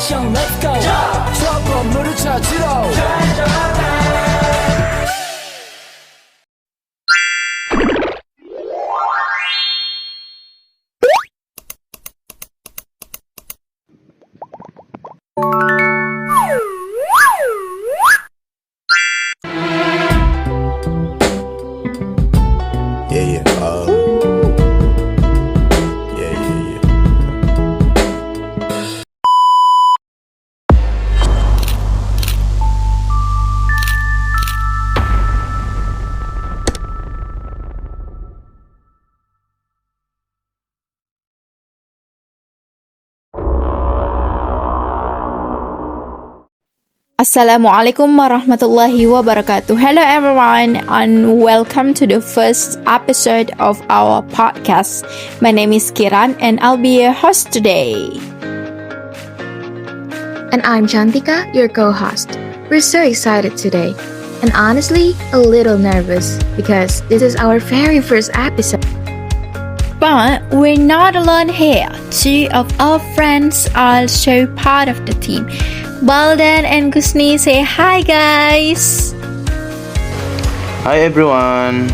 액션 let's go 저 건물을 찾으러 Yeah, yeah. Assalamualaikum warahmatullahi wabarakatuh. Hello everyone and welcome to the first episode of our podcast. My name is Kiran and I'll be your host today. And I'm Chantika, your co-host. We're so excited today, and honestly, a little nervous because this is our very first episode. But we're not alone here. Two of our friends are also part of the team. Baldan and Gusni, say hi guys. Hi everyone.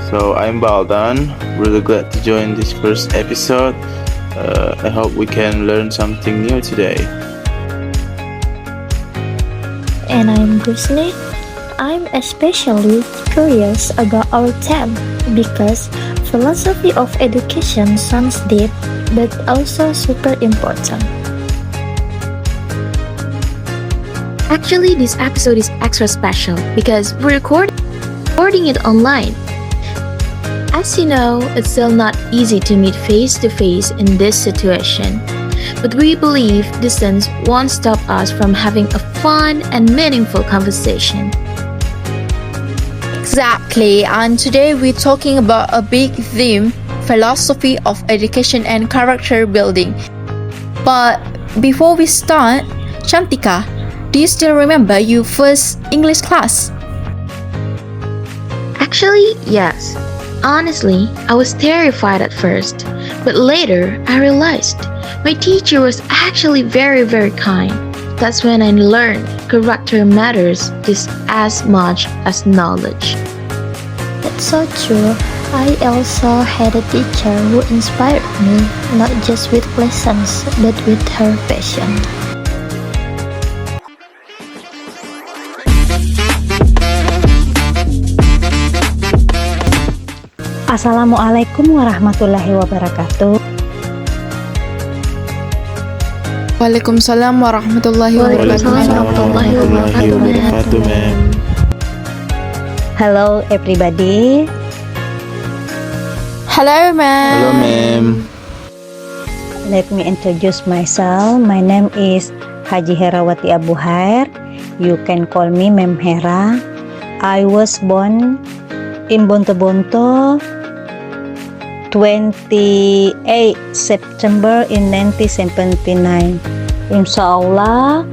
So I'm Baldan. Really glad to join this first episode. I hope we can learn something new today. And I'm Gusni. I'm especially curious about our theme because philosophy of education sounds deep but also super important. Actually, this episode is extra special because we're recording it online. As you know, it's still not easy to meet face to face in this situation. But we believe distance won't stop us from having a fun and meaningful conversation. Exactly, and today we're talking about a big theme, philosophy of education and character building. But before we start, Chantika, do you still remember your first English class? Actually, yes. Honestly, I was terrified at first, but later I realized my teacher was actually very, very kind. That's when I learned character matters just as much as knowledge. That's so true. I also had a teacher who inspired me, not just with lessons, but with her passion. Assalamualaikum warahmatullahi wabarakatuh. Waalaikumsalam warahmatullahi wabarakatuh, ma'am. Hello everybody. Hello, ma'am. Hello, ma'am. Let me introduce myself. My name is Haji Herawati Abu Hair. You can call me Mem Hera. I was born in Bonto-Bonto 28 September in 1979. Insyaallah,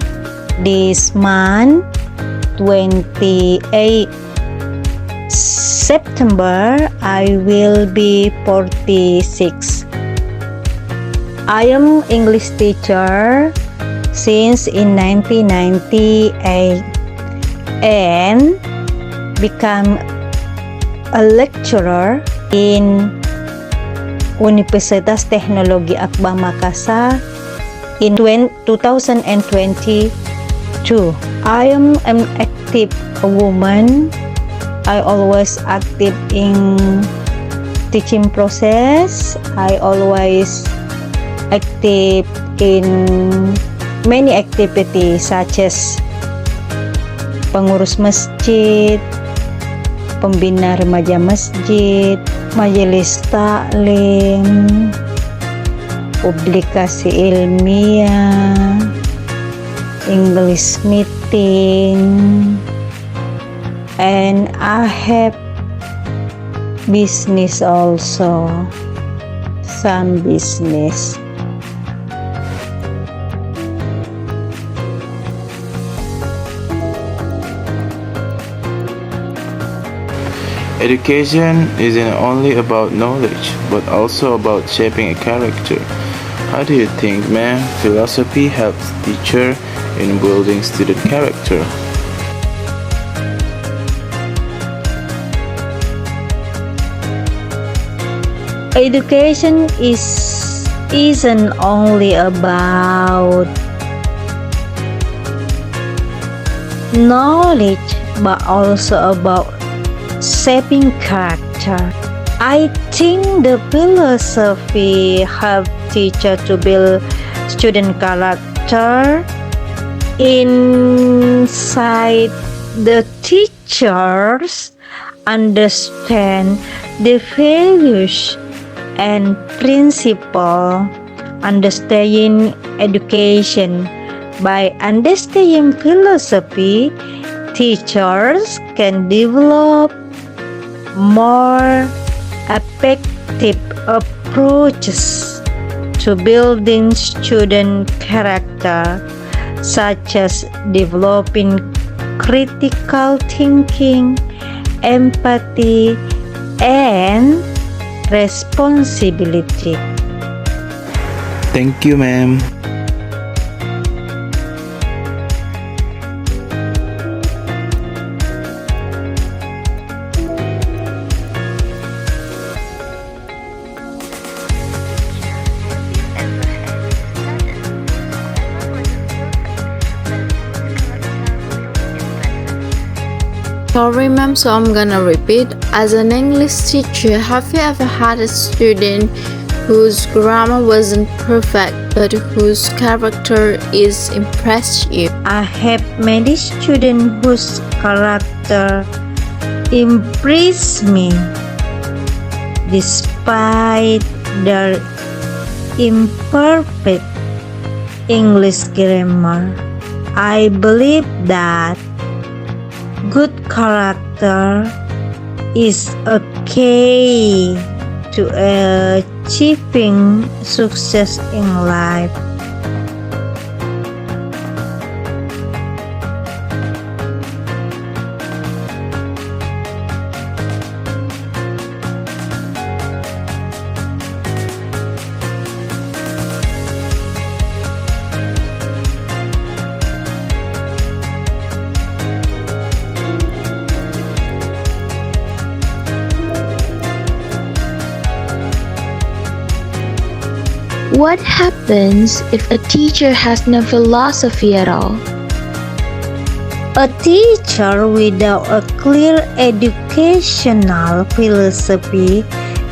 this month 28 September I will be 46. I am English teacher since in 1998 and become a lecturer in Universitas Teknologi Akbar Makassar in 2022. I am an active woman. I always active in teaching process. I always active in many activities such as pengurus masjid, pembina remaja masjid, majelis taklim, publikasi ilmiah, English meeting, and I have business also, some business. Education isn't only about knowledge, but also about shaping a character. How do you think, ma'am, philosophy helps teacher in building student character? Education isn't only about knowledge but also about shaping character. I think the philosophy helps teacher to build student character. Inside the teachers understand the values and principle. Understanding education. By understanding philosophy, teachers can develop more effective approaches to building student character, such as developing critical thinking, empathy, and responsibility. Thank you, ma'am. Sorry ma'am, so I'm gonna repeat. As an English teacher, have you ever had a student whose grammar wasn't perfect but whose character is impressed you? I have many students whose character impressed me despite their imperfect English grammar. I believe that good character is a key to achieving success in life. What happens if a teacher has no philosophy at all? A teacher without a clear educational philosophy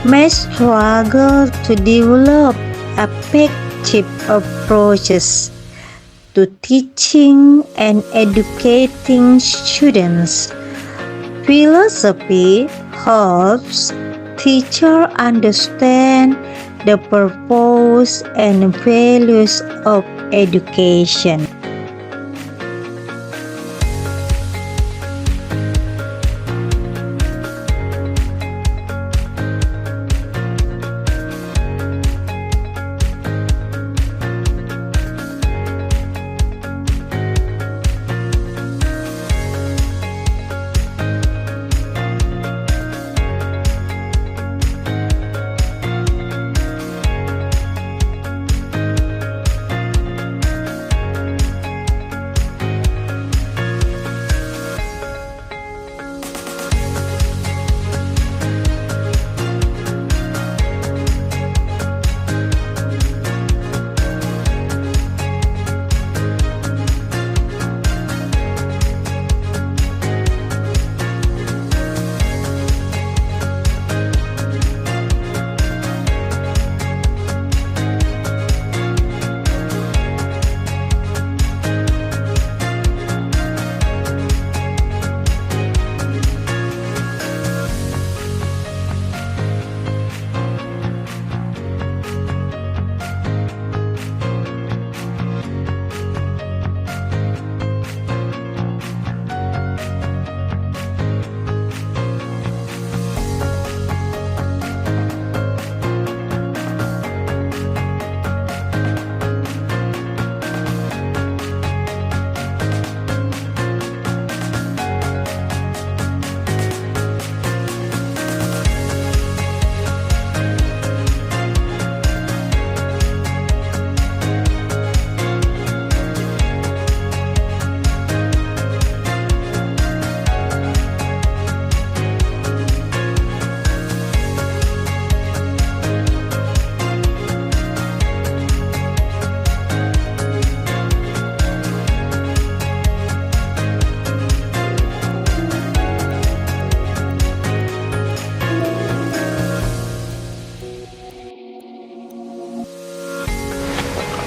may struggle to develop effective approaches to teaching and educating students. Philosophy helps teachers understand the purpose and values of education.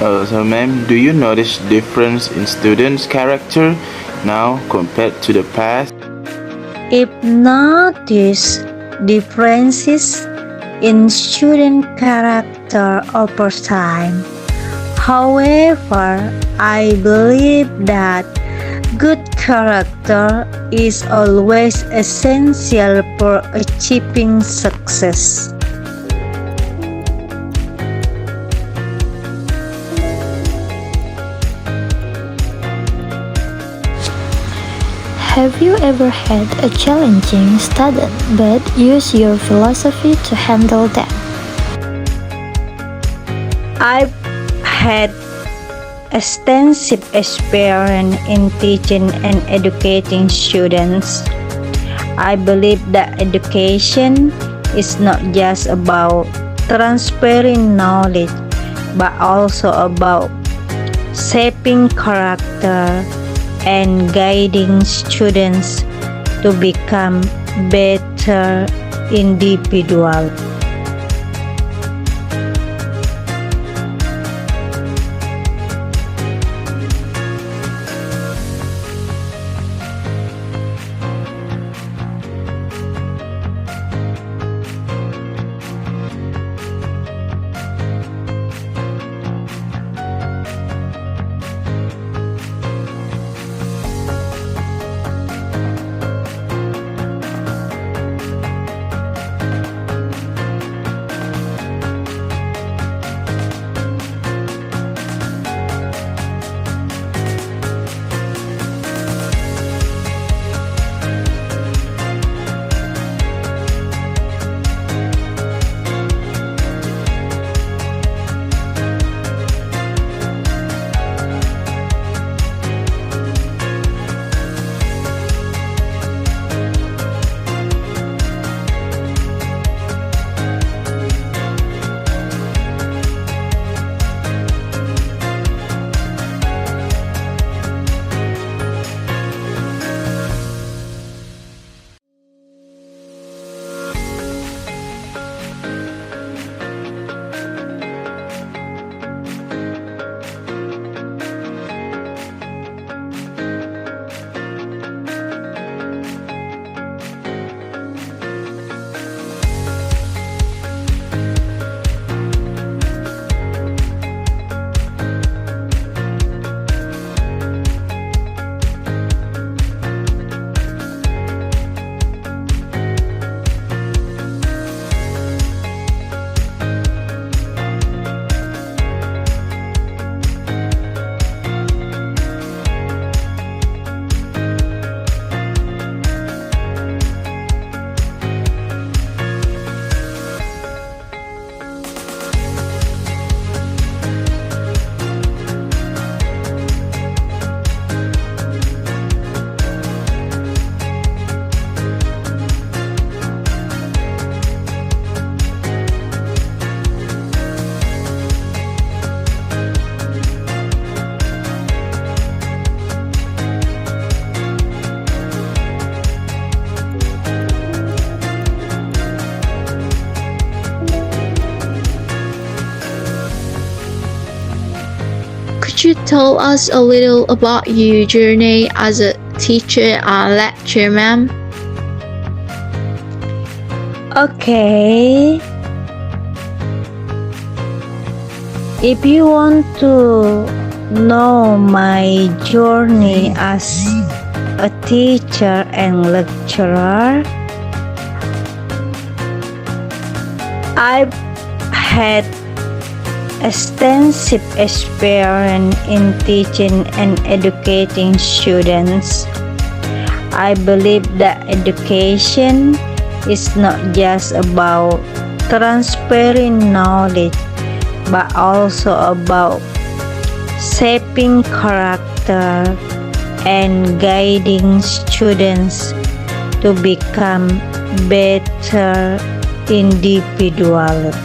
So ma'am, do you notice difference in students' character now compared to the past? If notice differences in student character over time. However, I believe that good character is always essential for achieving success. Have you ever had a challenging student but use your philosophy to handle them? I've had extensive experience in teaching and educating students. I believe that education is not just about transferring knowledge, but also about shaping character and guiding students to become better individuals. Could you tell us a little about your journey as a teacher and lecturer, ma'am? Okay. If you want to know my journey as a teacher and lecturer, I've had extensive experience in teaching and educating students. I believe that education is not just about transferring knowledge, but also about shaping character and guiding students to become better individuals.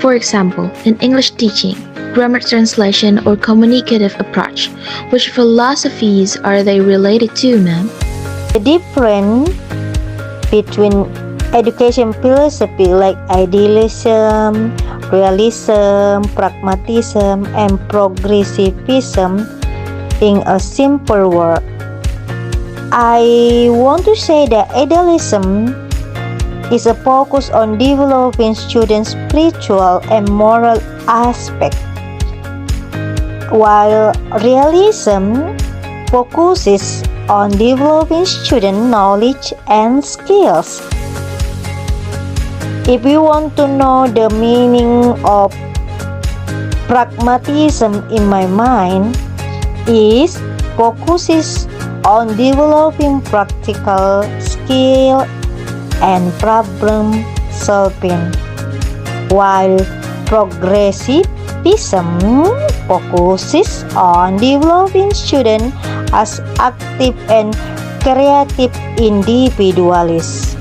For example, in English teaching, grammar translation, or communicative approach. Which philosophies are they related to, ma'am? The difference between education philosophy like idealism, realism, pragmatism, and progressivism in a simple word. I want to say that idealism is a focus on developing students' spiritual and moral aspect, while realism focuses on developing student knowledge and skills. If you want to know the meaning of pragmatism, in my mind, is focuses on developing practical skill and problem solving, while progressivism focuses on developing students as active and creative individualists.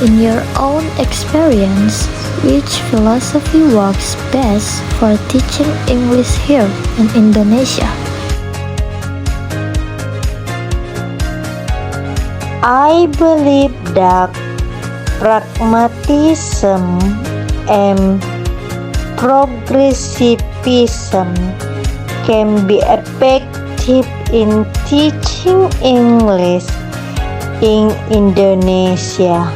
In your own experience, which philosophy works best for teaching English here in Indonesia? I believe that pragmatism and progressivism can be effective in teaching English in Indonesia,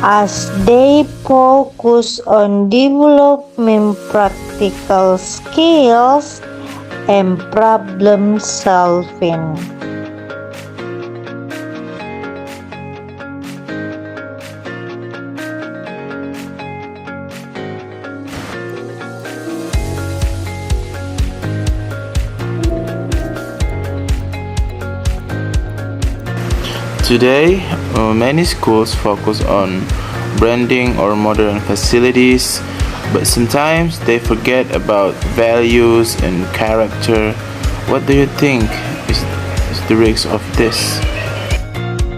as they focus on developing practical skills and problem solving. Today, many schools focus on branding or modern facilities, but sometimes they forget about values and character. What do you think is the risk of this?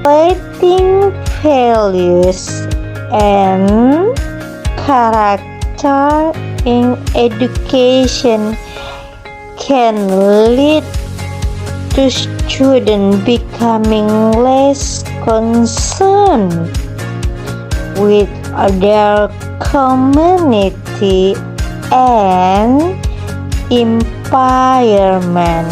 Letting values and character in education can lead to students becoming less concerned with their community and environment.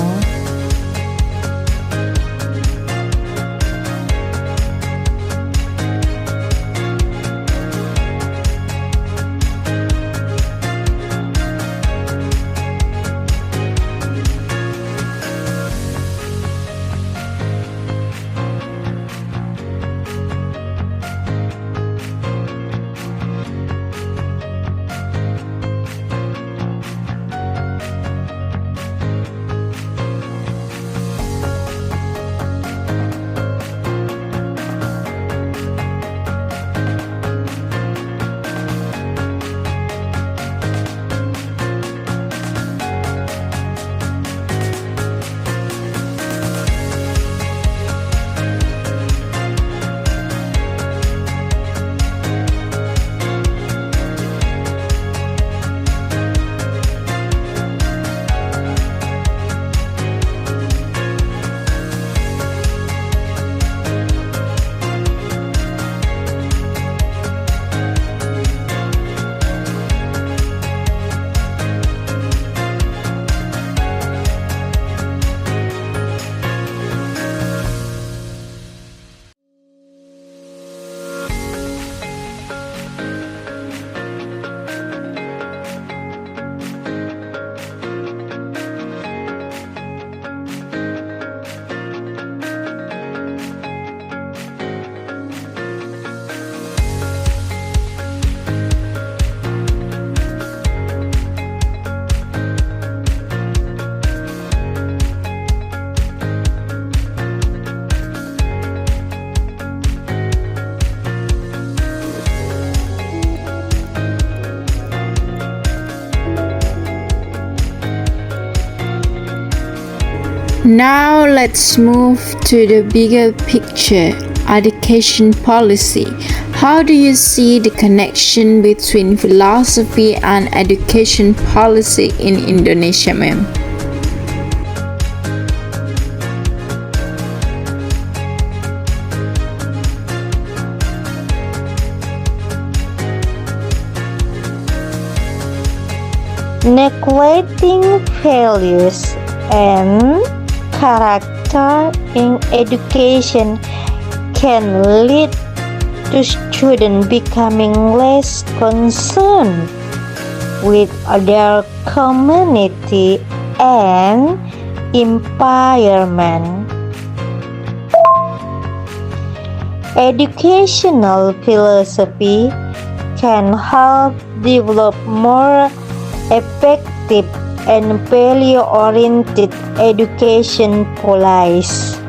Now let's move to the bigger picture, education policy. How do you see the connection between philosophy and education policy in Indonesia, ma'am? Neglecting values and character in education can lead to students becoming less concerned with their community and environment. Educational philosophy can help develop more effective and value-oriented education policies.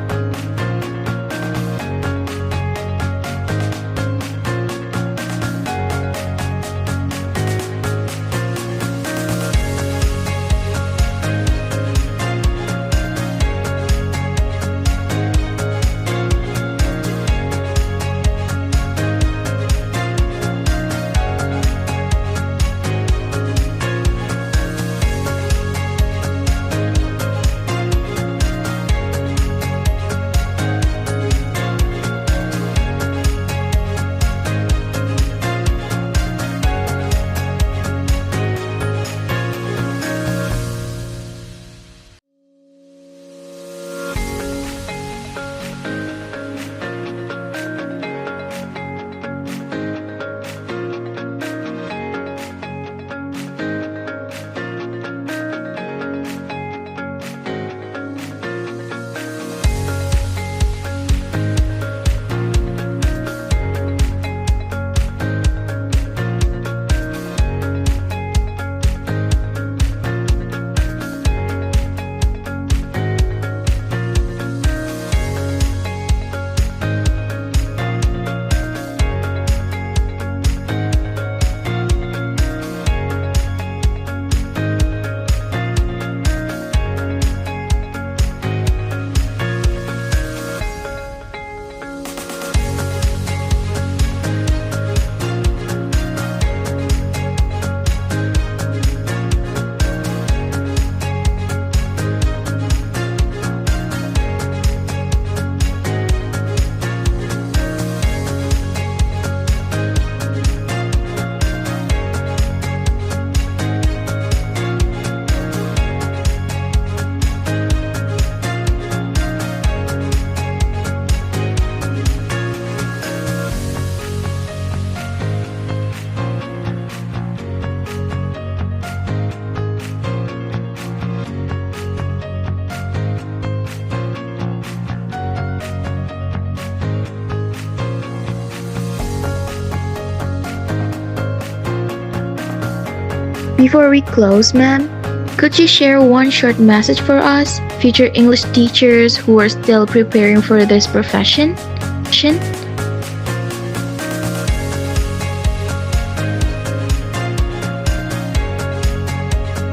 Before we close, ma'am, could you share one short message for us, future English teachers who are still preparing for this profession?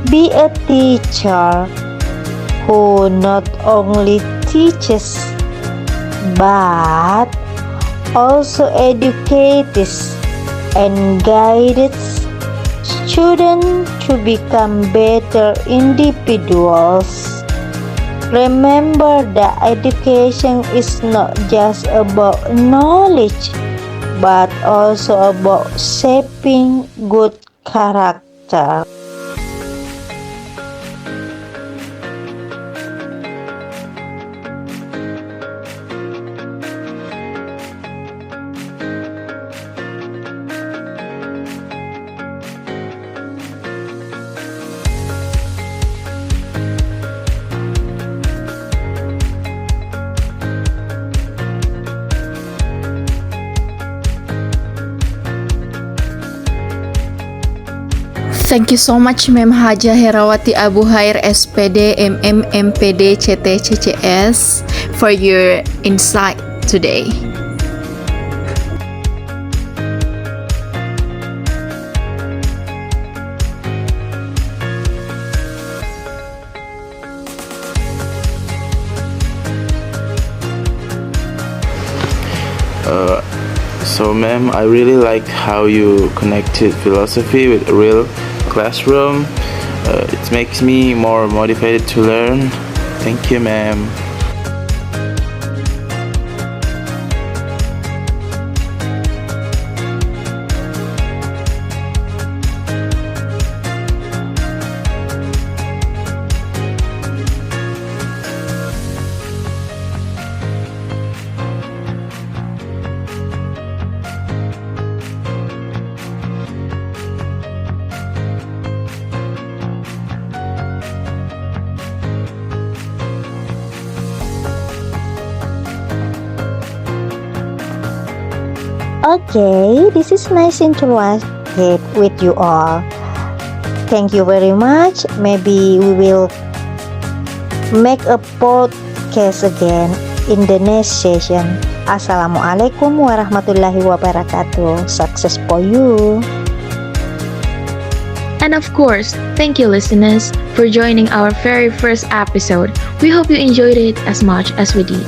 Be a teacher who not only teaches but also educates and guides students to become better individuals. Remember that education is not just about knowledge but also about shaping good character. Thank you so much, Mem Haja Herawati Abu Hair, SPD, MM, MPD, CT, CCS, for your insight today. So, ma'am, I really liked how you connected philosophy with a real classroom. It makes me more motivated to learn. Thank you, ma'am. Okay, this is nice interact with you all. Thank you very much. Maybe we will make a podcast again in the next session. Assalamualaikum warahmatullahi wabarakatuh. Success for you. And of course, thank you listeners for joining our very first episode. We hope you enjoyed it as much as we did.